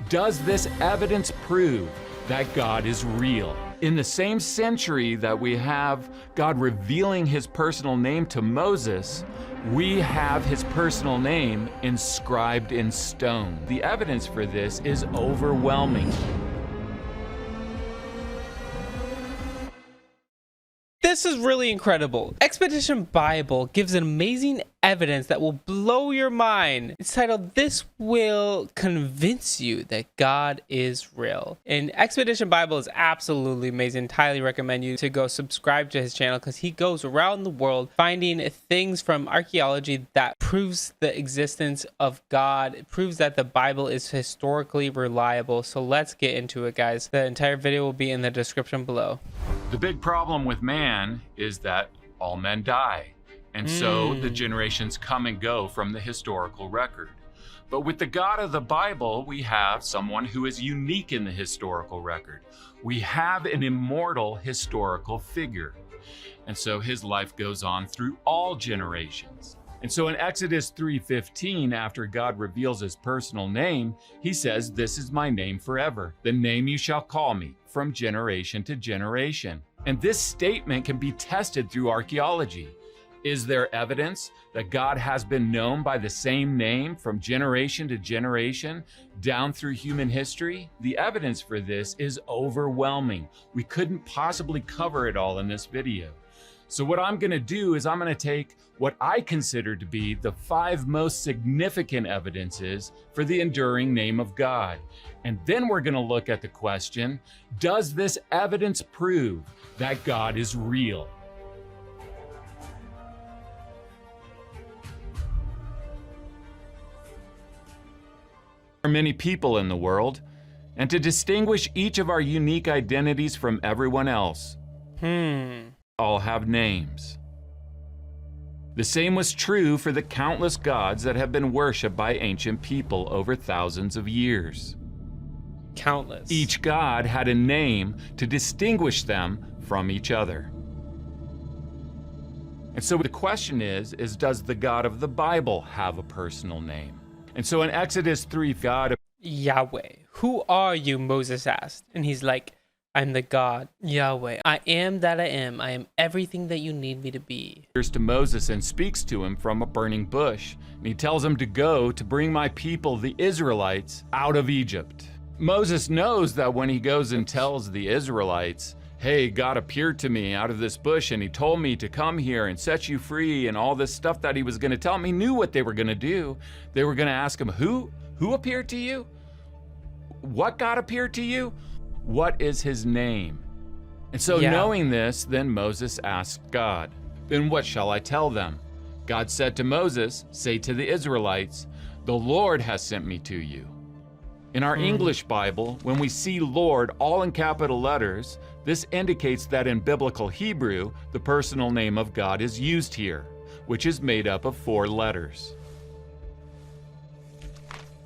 Does this evidence prove that God is real? In the same century that we have God revealing his personal name to Moses, we have his personal name inscribed in stone. The evidence for this is overwhelming. This is really incredible. Expedition Bible gives an amazing evidence that will blow your mind. It's titled, "This Will Convince You That God is Real." And Expedition Bible is absolutely amazing. Highly recommend you to go subscribe to his channel because he goes around the world finding things from archaeology that proves the existence of God. It proves that the Bible is historically reliable. So let's get into it, guys. The entire video will be in the description below. The big problem with man is that all men die. And so the generations come and go from the historical record. But with the God of the Bible, we have someone who is unique in the historical record. We have an immortal historical figure. And so his life goes on through all generations. And so in Exodus 3:15, after God reveals his personal name, he says, "This is my name forever, the name you shall call me from generation to generation." And this statement can be tested through archaeology. Is there evidence that God has been known by the same name from generation to generation down through human history? The evidence for this is overwhelming. We couldn't possibly cover it all in this video. So what I'm going to do is I'm going to take what I consider to be the 5 most significant evidences for the enduring name of God. And then we're going to look at the question, does this evidence prove that God is real? There are many people in the world, and to distinguish each of our unique identities from everyone else, all have names. The same was true for the countless gods that have been worshipped by ancient people over thousands of years. Countless. Each god had a name to distinguish them from each other. And so the question is does the God of the Bible have a personal name? And so in Exodus 3, God Yahweh. "Who are you?" Moses asked. And he's like, "I'm the God, Yahweh. I am that I am. I am everything that you need me to be." appears to Moses and speaks to him from a burning bush. And he tells him to go to bring my people, the Israelites, out of Egypt. Moses knows that when he goes and tells the Israelites, "Hey, God appeared to me out of this bush and he told me to come here and set you free," and all this stuff that he was going to tell him, he knew what they were going to do. They were going to ask him, who appeared to you? What God appeared to you? What is his name? And so knowing this, then Moses asked God, "Then what shall I tell them?" God said to Moses, "Say to the Israelites, the Lord has sent me to you." In our English Bible, when we see Lord all in capital letters, this indicates that in biblical Hebrew, the personal name of God is used here, which is made up of 4 letters.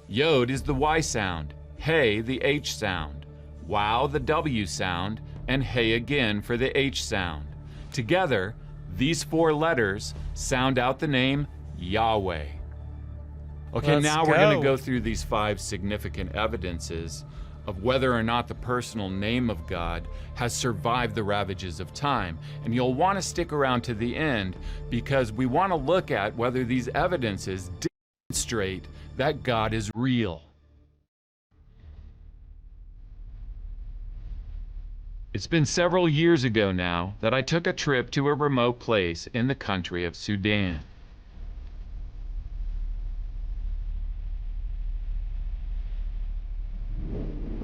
Yod is the Y sound, Hey the H sound, Wow the W sound, and Hey again for the H sound. Together, these 4 letters sound out the name Yahweh. Okay, now we're going to go through these 5 significant evidences of whether or not the personal name of God has survived the ravages of time. And you'll want to stick around to the end because we want to look at whether these evidences demonstrate that God is real. It's been several years ago now that I took a trip to a remote place in the country of Sudan.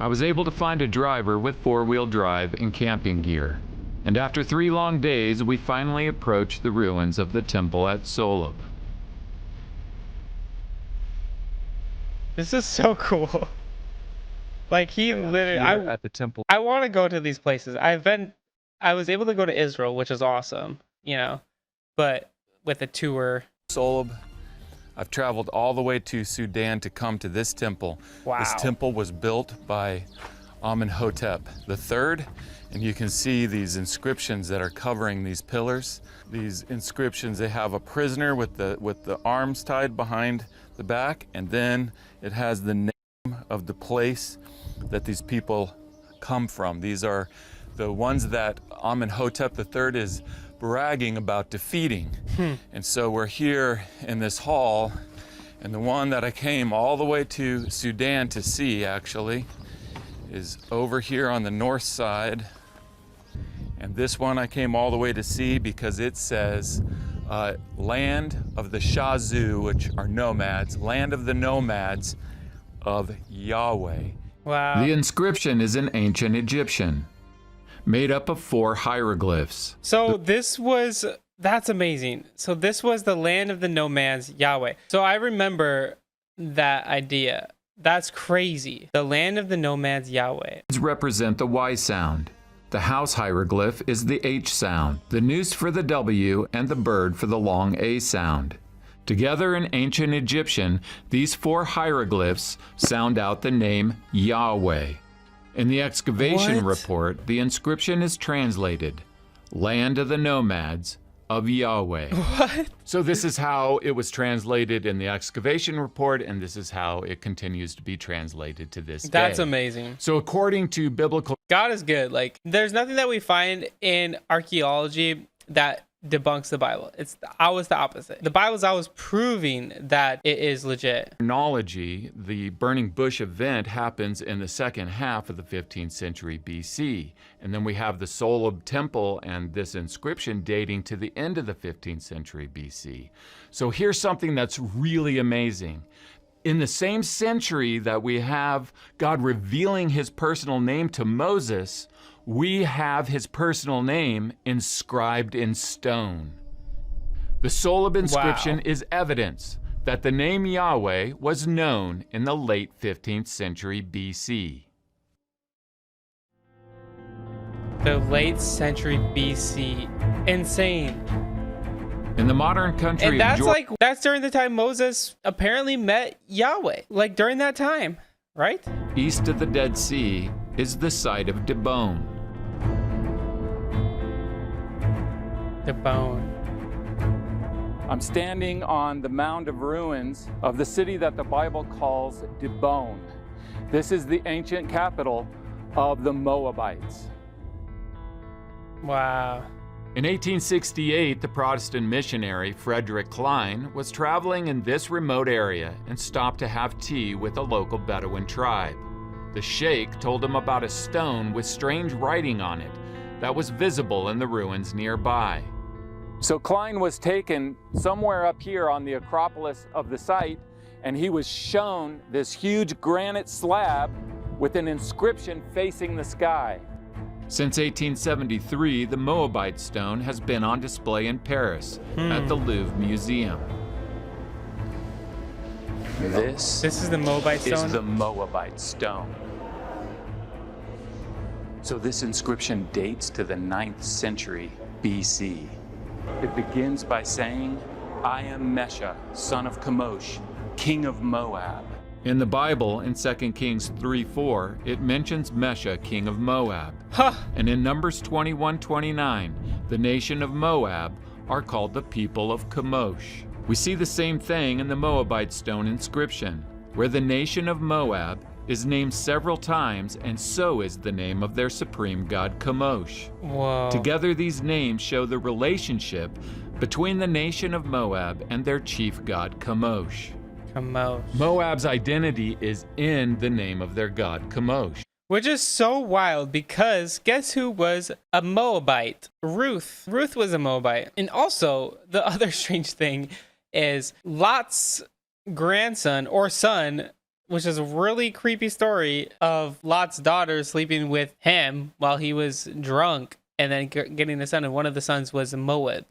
I was able to find a driver with 4-wheel drive and camping gear, and after 3 long days we finally approached the ruins of the temple at Soleb. This is so cool. Like he literally, at the temple. I want to go to these places. I was able to go to Israel, which is awesome, you know, but with a tour. Soleb. I've traveled all the way to Sudan to come to this temple. Wow. This temple was built by Amenhotep III, and you can see these inscriptions that are covering these pillars. These inscriptions, they have a prisoner with the arms tied behind the back, and then it has the name of the place that these people come from. These are the ones that Amenhotep III is bragging about defeating. And so we're here in this hall, and the one that I came all the way to Sudan to see, actually, is over here on the north side. And this one I came all the way to see because it says land of the Shazu, which are nomads, land of the nomads of Yahweh. Wow. The inscription is in ancient Egyptian, made up of 4 hieroglyphs. So that's amazing. So this was the land of the nomads, Yahweh. So I remember that idea. That's crazy. The land of the nomads, Yahweh. Represent the Y sound. The house hieroglyph is the H sound, the noose for the W, and the bird for the long A sound. Together in ancient Egyptian, these 4 hieroglyphs sound out the name Yahweh. In the excavation report, the inscription is translated, Land of the Nomads of Yahweh. What? So this is how it was translated in the excavation report, and this is how it continues to be translated to this day. That's amazing. So according to biblical... God is good. Like, there's nothing that we find in archaeology that debunks the Bible. It's always the opposite. The Bible's always proving that it is legit. Chronology, the burning bush event happens in the second half of the 15th century BC. And then we have the Soleb temple and this inscription dating to the end of the 15th century BC. So here's something that's really amazing. In the same century that we have God revealing his personal name to Moses, we have his personal name inscribed in stone. The Soleb inscription is evidence that the name Yahweh was known in the late 15th century BC. The late century BC. Insane. In the modern country And that's of that's during the time Moses apparently met Yahweh. Like during that time, right? east of the Dead Sea is the site of Dibon. Dibon. I'm standing on the mound of ruins of the city that the Bible calls Dibon. This is the ancient capital of the Moabites. Wow. In 1868, the Protestant missionary Frederick Klein was traveling in this remote area and stopped to have tea with a local Bedouin tribe. The sheikh told him about a stone with strange writing on it that was visible in the ruins nearby. So Klein was taken somewhere up here on the Acropolis of the site, and he was shown this huge granite slab with an inscription facing the sky. Since 1873, the Moabite stone has been on display in Paris at the Louvre Museum. This is the Moabite stone? is the Moabite stone. So this inscription dates to the 9th century BC. It begins by saying, I am Mesha, son of Chemosh, king of Moab. In the Bible, in 2 Kings 3:4, it mentions Mesha, king of Moab. And in Numbers 21:29, the nation of Moab are called the people of Chemosh. We see the same thing in the Moabite stone inscription, where the nation of Moab is named several times, and so is the name of their supreme god Chemosh. Whoa. Together, these names show the relationship between the nation of Moab and their chief god Chemosh. Chemosh. Moab's identity is in the name of their god Chemosh. Which is so wild because guess who was a Moabite? Ruth. Ruth was a Moabite. And also, the other strange thing is Lot's grandson or son, which is a really creepy story of Lot's daughter sleeping with him while he was drunk and then getting a son. And one of the sons was Moab.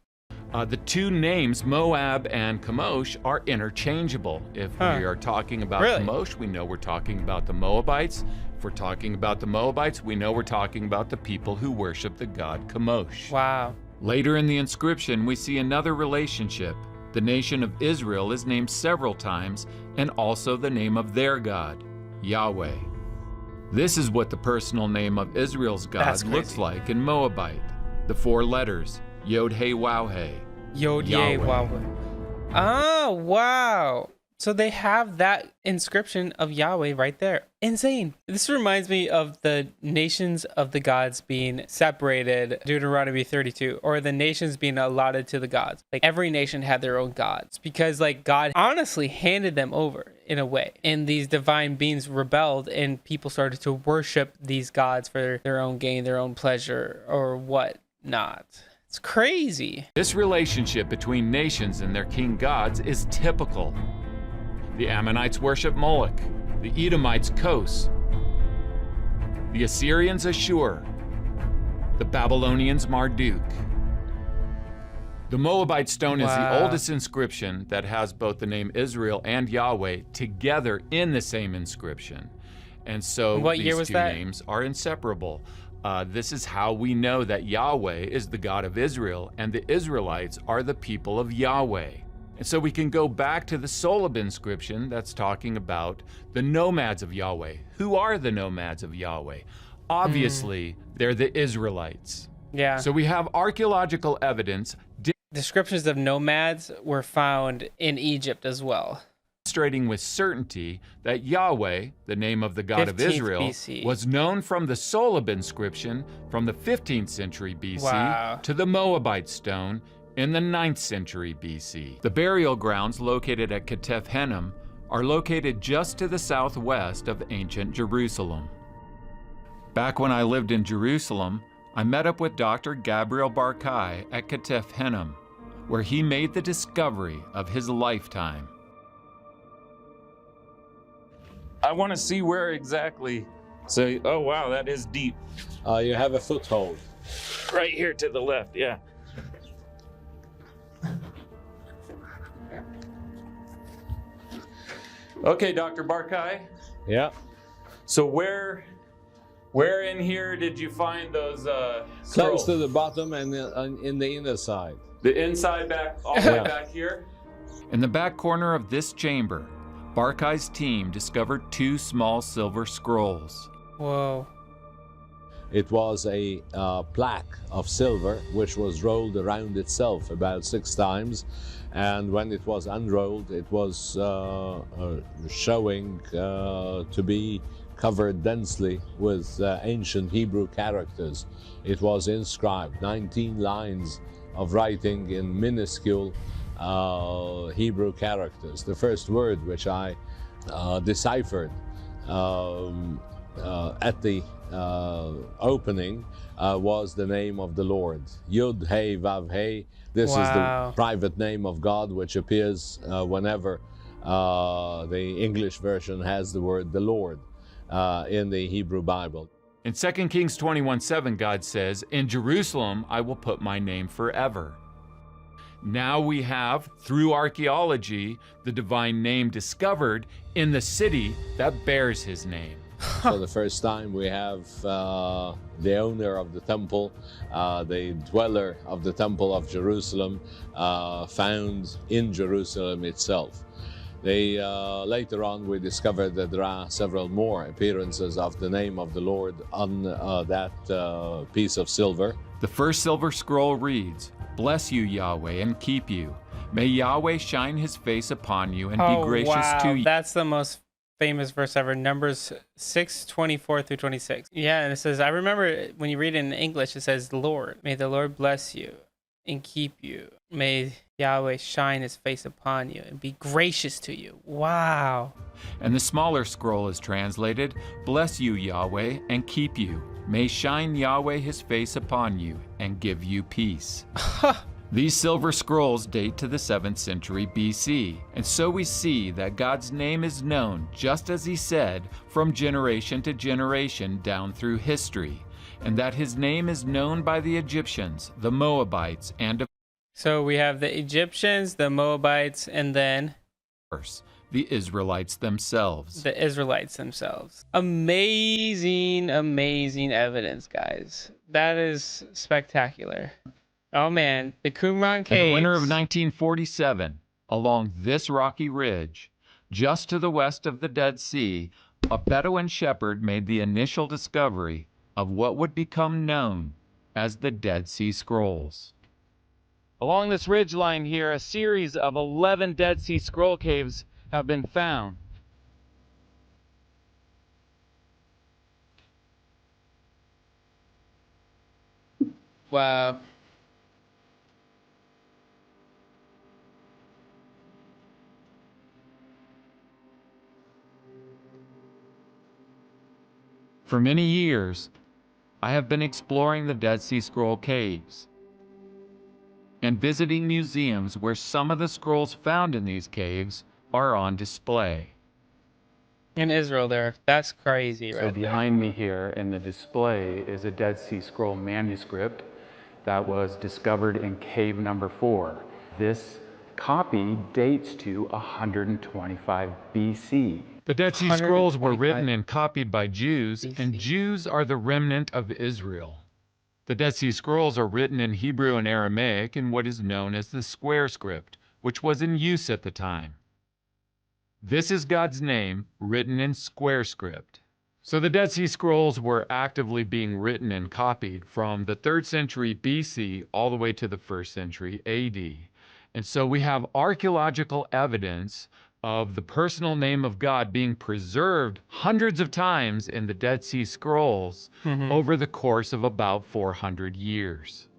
The two names, Moab and Chemosh, are interchangeable. If we are talking about Chemosh, we know we're talking about the Moabites. If we're talking about the Moabites, we know we're talking about the people who worship the god Chemosh. Wow. Later in the inscription, we see another relationship. The nation of Israel is named several times, and also the name of their God, Yahweh. This is what the personal name of Israel's God looks like in Moabite. The 4 letters, Yod-He-Waw-He. Yod-He-Waw-He. Ah, wow. So they have that inscription of Yahweh right there. Insane. This reminds me of the nations of the gods being separated, Deuteronomy 32, or the nations being allotted to the gods. Like every nation had their own gods because like God honestly handed them over in a way. And these divine beings rebelled and people started to worship these gods for their own gain, their own pleasure, or whatnot. It's crazy. This relationship between nations and their king gods is typical. The Ammonites worship Moloch, the Edomites Kos, the Assyrians Ashur, the Babylonians Marduk. The Moabite stone is the oldest inscription that has both the name Israel and Yahweh together in the same inscription. And so what year was these two that? names are inseparable. This is how we know that Yahweh is the God of Israel and the Israelites are the people of Yahweh. And so we can go back to the Soleb inscription that's talking about the Nomads of Yahweh. Who are the Nomads of Yahweh? Obviously, they're the Israelites. Yeah. So we have archaeological evidence Descriptions of nomads were found in Egypt as well. demonstrating with certainty that Yahweh, the name of the God of 15th Israel, BC. was known from the Soleb inscription from the 15th century BC Wow. to the Moabite stone in the 9th century BC. The burial grounds located at Ketef Henem are located just to the southwest of ancient Jerusalem. Back when I lived in Jerusalem, I met up with Dr. Gabriel Barkai at Ketef Henem, where he made the discovery of his lifetime. I want to see where exactly. So, oh wow, that is deep. You have a foothold. Right here to the left, yeah. Okay, Dr. Barkai. Yeah. So where in here did you find those Close scrolls? to the bottom and in the inner side. The inside back, all the way Yeah. back here? In the back corner of this chamber, Barkai's team discovered two small silver scrolls. Whoa. It was a plaque of silver which was rolled around itself about 6 times, and when it was unrolled, it was showing to be covered densely with ancient Hebrew characters. It was inscribed 19 lines of writing in minuscule Hebrew characters. The first word which I deciphered at the opening was the name of the Lord. Yud Hey Vav Hey. This is the private name of God which appears whenever the English version has the word the Lord in the Hebrew Bible. In 2 Kings 21:7, God says, "In Jerusalem I will put my name forever." Now we have, through archaeology, the divine name discovered in the city that bears his name. So the first time we have the owner of the temple, the dweller of the temple of Jerusalem, found in Jerusalem itself. Later on we discovered that there are several more appearances of the name of the Lord on that piece of silver. The first silver scroll reads, "Bless you, Yahweh, and keep you. May Yahweh shine his face upon you and be gracious to you." That's the most famous verse ever. Numbers 6:24 through 26. Yeah, and it says, I remember when you read it in English, it says, "Lord, may the Lord bless you and keep you. May Yahweh shine his face upon you and be gracious to you." Wow. And the smaller scroll is translated, "Bless you, Yahweh, and keep you. May shine Yahweh his face upon you and give you peace." These silver scrolls date to the 7th century BC, and so we see that God's name is known, just as he said, from generation to generation down through history, and that his name is known by the Egyptians, the Moabites, and of So we have the Egyptians, the Moabites, and then course, the Israelites themselves. the Israelites themselves. Amazing, amazing evidence, guys. That is spectacular. Oh man, the Qumran In Caves. the winter of 1947, along this rocky ridge, just to the west of the Dead Sea, a Bedouin shepherd made the initial discovery of what would become known as the Dead Sea Scrolls. Along this ridge line here, a series of 11 Dead Sea Scroll caves have been found. Wow. For many years, I have been exploring the Dead Sea Scroll caves and visiting museums where some of the scrolls found in these caves are on display. In Israel there. That's crazy, So right? behind me here in the display is a Dead Sea Scroll manuscript that was discovered in cave number 4. This copy dates to 125 BC. The Dead Sea Scrolls were 125 written and copied by Jews, and BC. Jews are the remnant of Israel. The Dead Sea Scrolls are written in Hebrew and Aramaic in what is known as the square script, which was in use at the time. This is God's name written in square script. So the Dead Sea Scrolls were actively being written and copied from the 3rd century BC all the way to the 1st century AD. And so we have archaeological evidence of the personal name of God being preserved hundreds of times in the Dead Sea Scrolls over the course of about 400 years.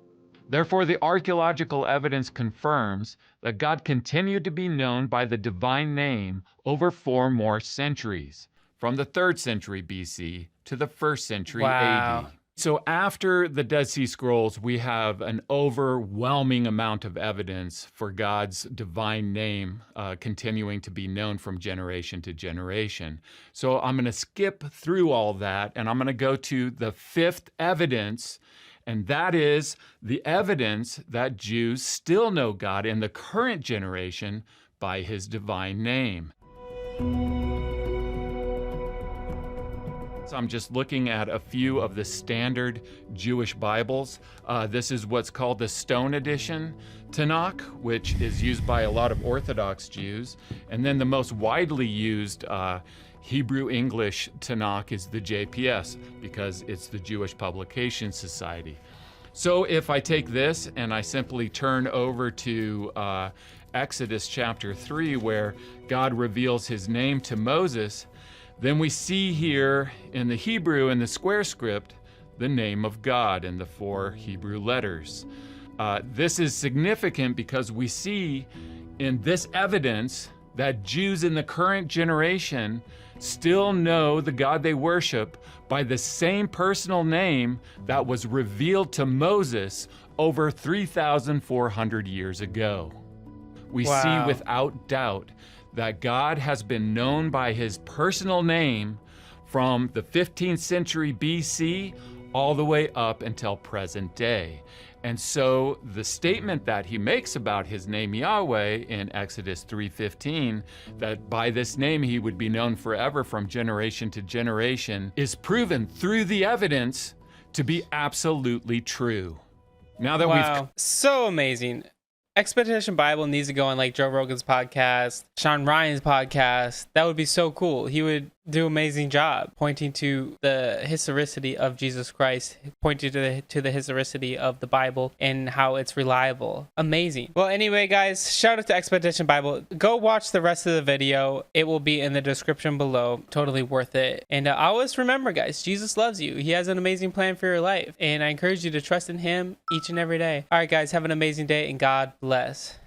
Therefore, the archaeological evidence confirms that God continued to be known by the divine name over 4 more centuries, from the 3rd century BC to the 1st century Wow. AD. So after the Dead Sea Scrolls, we have an overwhelming amount of evidence for God's divine name continuing to be known from generation to generation. So I'm going to skip through all that, and I'm going to go to the 5th evidence, and that is the evidence that Jews still know God in the current generation by his divine name. So I'm just looking at a few of the standard Jewish Bibles. This is what's called the Stone Edition Tanakh, which is used by a lot of Orthodox Jews. And then the most widely used Hebrew English Tanakh is the JPS, because it's the Jewish Publication Society. So if I take this and I simply turn over to Exodus chapter 3, where God reveals his name to Moses, then we see here in the Hebrew, in the square script, the name of God in the 4 Hebrew letters. This is significant because we see in this evidence that Jews in the current generation still know the God they worship by the same personal name that was revealed to Moses over 3,400 years ago. We see without doubt that God has been known by his personal name from the 15th century BC all the way up until present day. And so the statement that he makes about his name Yahweh in Exodus 3:15, that by this name he would be known forever from generation to generation, is proven through the evidence to be absolutely true. Now that we've... So amazing. Expedition Bible needs to go on like Joe Rogan's podcast, Sean Ryan's podcast. That would be so cool. He would do an amazing job pointing to the historicity of Jesus Christ, pointing to the historicity of the Bible and how it's reliable. Amazing. Well, anyway, guys, shout out to Expedition Bible. Go watch the rest of the video. It will be in the description below. Totally worth it. And always remember, guys, Jesus loves you. He has an amazing plan for your life. And I encourage you to trust in him each and every day. All right, guys, have an amazing day and God bless.